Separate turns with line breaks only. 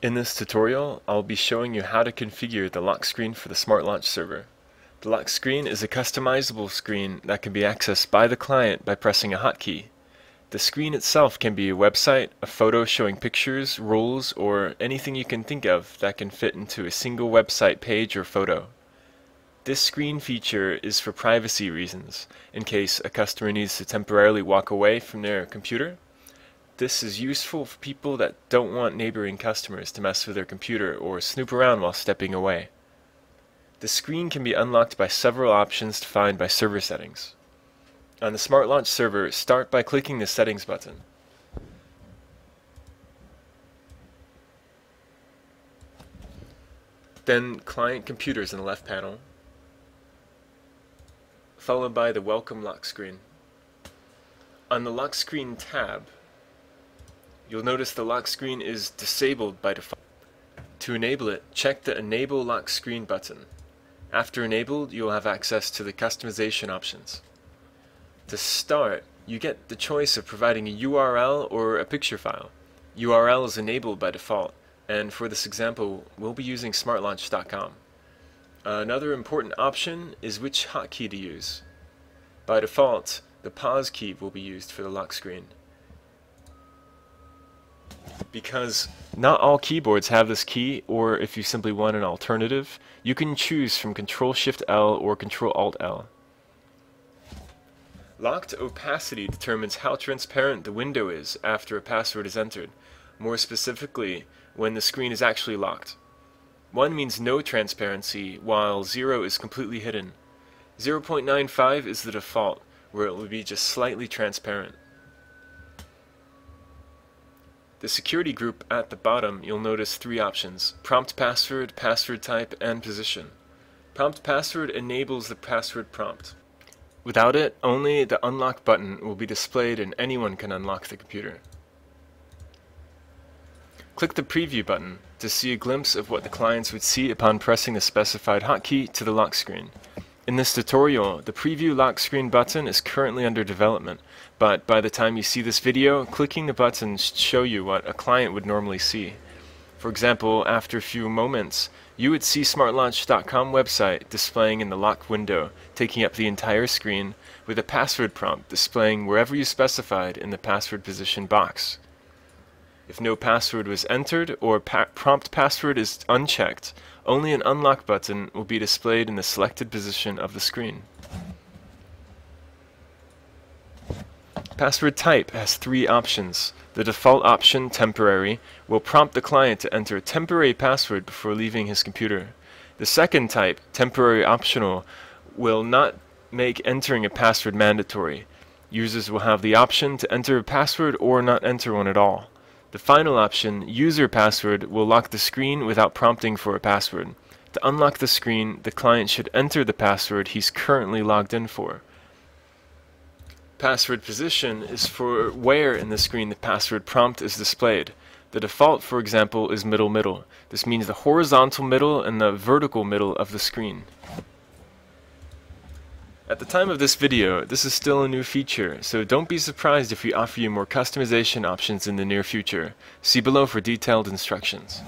In this tutorial, I'll be showing you how to configure the lock screen for the Smartlaunch server. The lock screen is a customizable screen that can be accessed by the client by pressing a hotkey. The screen itself can be a website, a photo showing pictures, rules, or anything you can think of that can fit into a single website page or photo. This screen feature is for privacy reasons, in case a customer needs to temporarily walk away from their computer. This is useful for people that don't want neighboring customers to mess with their computer or snoop around while stepping away. The screen can be unlocked by several options defined by server settings. On the Smartlaunch server, start by clicking the Settings button. Then Client Computers in the left panel, followed by the Welcome Lock Screen. On the Lock Screen tab, you'll notice the lock screen is disabled by default. To enable it, check the Enable Lock Screen button. After enabled, you'll have access to the customization options. To start, you get the choice of providing a URL or a picture file. URL is enabled by default, and for this example, we'll be using smartlaunch.com. Another important option is which hotkey to use. By default, the pause key will be used for the lock screen. Because not all keyboards have this key, or if you simply want an alternative, you can choose from Ctrl-Shift-L or Ctrl-Alt-L. Locked opacity determines how transparent the window is after a password is entered, more specifically, when the screen is actually locked. 1 means no transparency, while 0 is completely hidden. 0.95 is the default, where it will be just slightly transparent. The security group at the bottom, you'll notice 3 options: prompt password, password type, and position. Prompt password enables the password prompt. Without it, only the unlock button will be displayed and anyone can unlock the computer. Click the preview button to see a glimpse of what the clients would see upon pressing the specified hotkey to the lock screen. In this tutorial, the preview lock screen button is currently under development, but by the time you see this video, clicking the button should show you what a client would normally see. For example, after a few moments, you would see Smartlaunch.com website displaying in the lock window, taking up the entire screen, with a password prompt displaying wherever you specified in the password position box. If no password was entered or prompt password is unchecked, only an unlock button will be displayed in the selected position of the screen. Password type has 3 options. The default option, temporary, will prompt the client to enter a temporary password before leaving his computer. The second type, temporary optional, will not make entering a password mandatory. Users will have the option to enter a password or not enter one at all. The final option, user password, will lock the screen without prompting for a password. To unlock the screen, the client should enter the password he's currently logged in for. Password position is for where in the screen the password prompt is displayed. The default, for example, is middle. This means the horizontal middle and the vertical middle of the screen. At the time of this video, this is still a new feature, so don't be surprised if we offer you more customization options in the near future. See below for detailed instructions.